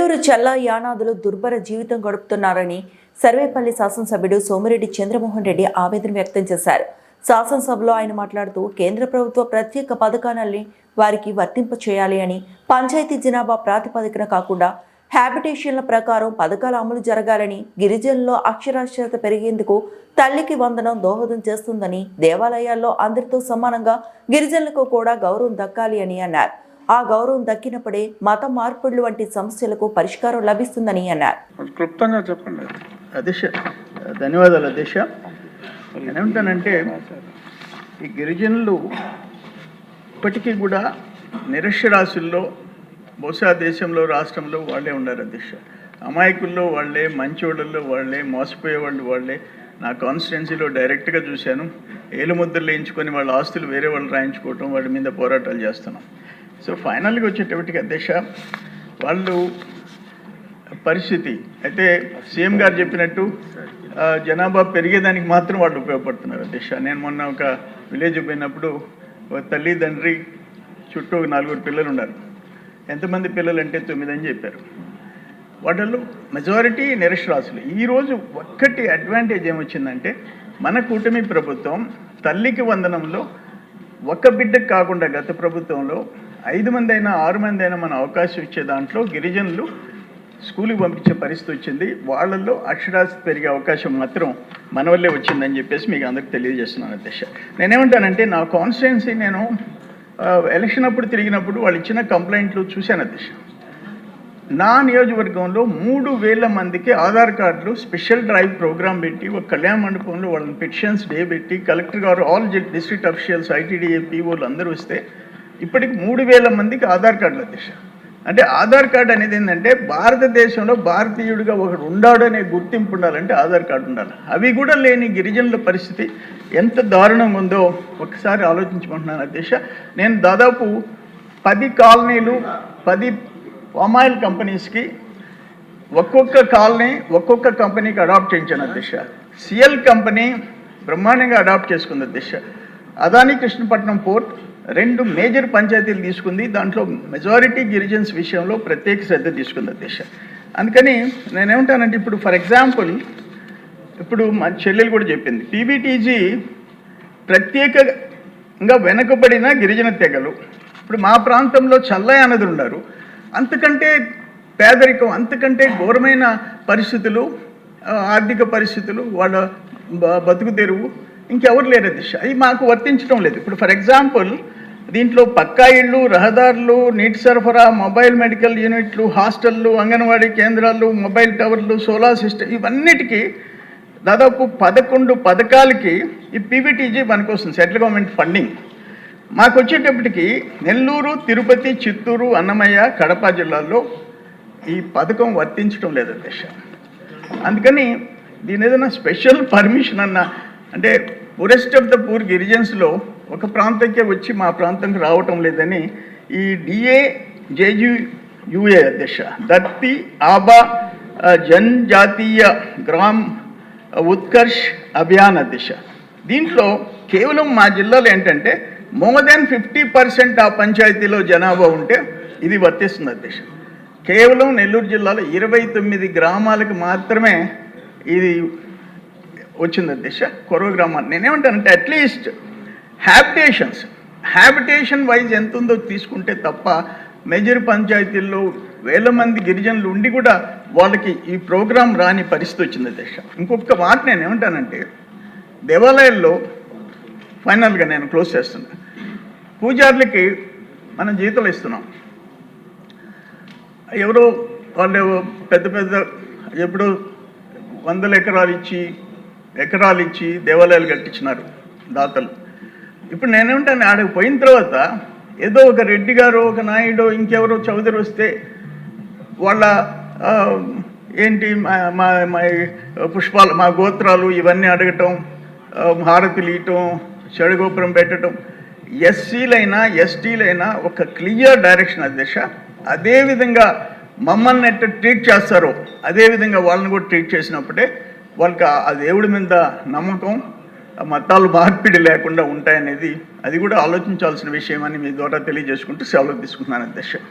నెల్లూరు చల్లా యానాదులు దుర్భర జీవితం గడుపుతున్నారని సర్వేపల్లి శాసనసభ్యుడు సోమిరెడ్డి చంద్రమోహన్ రెడ్డి ఆవేదన వ్యక్తం చేశారు. శాసనసభలో ఆయన మాట్లాడుతూ కేంద్ర ప్రభుత్వ ప్రత్యేక పథకాలని వారికి వర్తింపచేయాలి అని, పంచాయతీ జనాభా ప్రాతిపదికన కాకుండా హ్యాబిటేషన్ల ప్రకారం పథకాల అమలు జరగాలని, గిరిజనుల్లో అక్షరాస్యత పెరిగేందుకు తల్లికి వందనం దోహదం చేస్తుందని, దేవాలయాల్లో అందరితో సమానంగా గిరిజనులకు కూడా గౌరవం దక్కాలి అని అన్నారు. ఆ గౌరవం దక్కినప్పుడే మత మార్పులు వంటి సమస్యలకు పరిష్కారం లభిస్తుందని అన్నారు. క్లుప్తంగా చెప్పండి అధ్యక్ష. ధన్యవాదాలు అధ్యక్ష. నేనేమంటానంటే ఈ గిరిజనులు ఇప్పటికీ కూడా నిరక్షరాస్యుల్లో బహుశా దేశంలో రాష్ట్రంలో వాళ్ళే ఉన్నారు అధ్యక్ష. అమాయకుల్లో వాళ్ళే, మంచోళ్ళల్లో వాళ్ళే, మోసపోయేవాళ్ళు వాళ్ళే. నా కాన్స్టిట్యున్సీలో డైరెక్ట్గా చూశాను. ఏలుముద్రలు వేయించుకొని వాళ్ళ ఆస్తులు వేరే వాళ్ళు రాయించుకోవటం, వాళ్ళ మీద పోరాటాలు చేస్తున్నాం. సో ఫైనల్గా వచ్చేటప్పటికి అధ్యక్ష వాళ్ళు పరిస్థితి అయితే సీఎం గారు చెప్పినట్టు జనాభా పెరిగేదానికి మాత్రం వాళ్ళు ఉపయోగపడుతున్నారు అధ్యక్ష. నేను మొన్న ఒక విలేజ్ పోయినప్పుడు తల్లి తండ్రి చుట్టూ 4 పిల్లలు ఉన్నారు. ఎంతమంది పిల్లలు అంటే 9 అని చెప్పారు. వాటిల్లో మెజారిటీ నిరక్షరాస్యులు. ఈరోజు ఒక్కటి అడ్వాంటేజ్ ఏమొచ్చిందంటే మన కూటమి ప్రభుత్వం తల్లికి వందనంలో ఒక బిడ్డకు కాకుండా గత ప్రభుత్వంలో 5 మంది అయినా 6 మంది అయినా మన అవకాశం ఇచ్చే దాంట్లో గిరిజనులు స్కూల్కి పంపించే పరిస్థితి వచ్చింది. వాళ్ళల్లో అక్షరాస్యత పెరిగే అవకాశం మాత్రం మన వల్లే వచ్చిందని చెప్పేసి మీకు అందరికి తెలియజేస్తున్నాను అధ్యక్ష. నేనేమంటానంటే నా కాన్స్టిట్యున్సీ నేను ఎలక్షన్ అప్పుడు తిరిగినప్పుడు వాళ్ళు ఇచ్చిన కంప్లైంట్లు చూశాను అధ్యక్ష. నా నియోజకవర్గంలో 3,000 మందికి ఆధార్ కార్డులు స్పెషల్ డ్రైవ్ ప్రోగ్రామ్ పెట్టి ఒక కళ్యాణ మండపంలో వాళ్ళని పెటిషన్స్ డే పెట్టి కలెక్టర్ గారు ఆల్ డిస్ట్రిక్ట్ అఫీషియల్స్ ఐటీడీఏ పీఓలు అందరూ వస్తే ఇప్పటికి 3,000 మందికి ఆధార్ కార్డులు అధ్యక్ష. అంటే ఆధార్ కార్డు అనేది ఏంటంటే భారతదేశంలో భారతీయుడిగా ఒకడు ఉండాడు అనే గుర్తింపు ఉండాలంటే ఆధార్ కార్డు ఉండాలి. అవి కూడా లేని గిరిజనుల పరిస్థితి ఎంత దారుణంగా ఉందో ఒకసారి ఆలోచించుకుంటున్నాను అధ్యక్ష. నేను దాదాపు 10 కాలనీలు 10 పామ్ ఆయిల్ కంపెనీస్కి ఒక్కొక్క కాలనీ ఒక్కొక్క కంపెనీకి అడాప్ట్ చేయించాను అధ్యక్ష. సిఎల్ కంపెనీ బ్రహ్మాండంగా అడాప్ట్ చేసుకుంది అధ్యక్ష. అదానీ కృష్ణపట్నం పోర్ట్ 2 మేజర్ పంచాయతీలు తీసుకుంది. దాంట్లో మెజారిటీ గిరిజన్స్ విషయంలో ప్రత్యేక శ్రద్ధ తీసుకుంది అధ్యక్ష. అందుకని నేనేమంటానంటే ఇప్పుడు ఫర్ ఎగ్జాంపుల్ ఇప్పుడు మా చెల్లెలు కూడా చెప్పింది, పీబీటీజీ ప్రత్యేకంగా వెనుకబడిన గిరిజన తెగలు. ఇప్పుడు మా ప్రాంతంలో చల్లయ్య అన్నది ఉన్నారు. అంతకంటే పేదరికం, అంతకంటే ఘోరమైన పరిస్థితులు, ఆర్థిక పరిస్థితులు, వాళ్ళ బతుకు తెరువు ఇంకెవరు లేరు అధ్యక్ష. అది మాకు వర్తించడం లేదు. ఇప్పుడు ఫర్ ఎగ్జాంపుల్ దీంట్లో పక్కా ఇళ్ళు, రహదారులు, నీటి సరఫరా, మొబైల్ మెడికల్ యూనిట్లు, హాస్టళ్ళు, అంగన్వాడీ కేంద్రాలు, మొబైల్ టవర్లు, సోలార్ సిస్టమ్, ఇవన్నిటికీ దాదాపు 11 పథకాలకి ఈ పీబీటీజీ పనికొస్తుంది, సెంట్రల్ గవర్నమెంట్ ఫండింగ్. మాకు వచ్చేటప్పటికి నెల్లూరు, తిరుపతి, చిత్తూరు, అన్నమయ్య, కడప జిల్లాల్లో ఈ పథకం వర్తించడం లేదు అధ్యక్ష. అందుకని దీని ఏదైనా స్పెషల్ పర్మిషన్ అన్న అంటే పూరెస్ట్ ఆఫ్ ద పూర్ గిరిజన్స్లో ఒక ప్రాంతంకే వచ్చి మా ప్రాంతంకి రావటం లేదని ఈ DAJUA అధ్యక్ష, ధర్తీ ఆబా జనజాతీయ గ్రామ్ ఉత్కర్ష్ అభియాన్ అధ్యక్ష. దీంట్లో కేవలం మా జిల్లాలో ఏంటంటే మోర్ దాన్ 50% ఆ పంచాయతీలో జనాభా ఉంటే ఇది వర్తిస్తుంది అధ్యక్ష. కేవలం నెల్లూరు జిల్లాలో 29 గ్రామాలకు మాత్రమే ఇది వచ్చింది అధ్యక్ష, కొరవ గ్రామాలు. నేనేమంటానంటే అట్లీస్ట్ హ్యాబిటేషన్ వైజ్ ఎంత ఉందో తీసుకుంటే తప్ప మేజర్ పంచాయతీల్లో 1000 మంది గిరిజనులు ఉండి కూడా వాళ్ళకి ఈ ప్రోగ్రాం రాని పరిస్థితి వచ్చింది అధ్యక్ష. ఇంకొక మాట నేనేమంటానంటే దేవాలయాల్లో ఫైనల్గా నేను క్లోజ్ చేస్తున్నాను. పూజారులకి మనం జీతాలు ఇస్తున్నాం. ఎవరో వాళ్ళు పెద్ద పెద్ద ఎప్పుడో 100 ఎకరాలు ఇచ్చి దేవాలయాలు కట్టించినారు దాతలు. ఇప్పుడు నేనేమంటాను, ఆడకు పోయిన తర్వాత ఏదో ఒక రెడ్డి గారు, ఒక నాయుడు, ఇంకెవరో చౌదరి వస్తే వాళ్ళ ఏంటి మా పుష్పాలు, మా గోత్రాలు ఇవన్నీ అడగటం, హారతులు ఇవ్వటం, చెడుగోపురం పెట్టడం. ఎస్సీలైనా ఎస్టీలైనా ఒక క్లియర్ డైరెక్షన్ అధ్యక్ష. అదేవిధంగా మమ్మల్ని ఎట్లా ట్రీట్ చేస్తారో అదేవిధంగా వాళ్ళని కూడా ట్రీట్ చేసినప్పుడే వాళ్ళకి ఆ దేవుడి మీద నమ్మకం, మతాలు మార్పిడి లేకుండా ఉంటాయనేది అది కూడా ఆలోచించాల్సిన విషయం అని మీ ద్వారా తెలియజేసుకుంటూ సెలవు తీసుకుంటున్నాను అధ్యక్ష.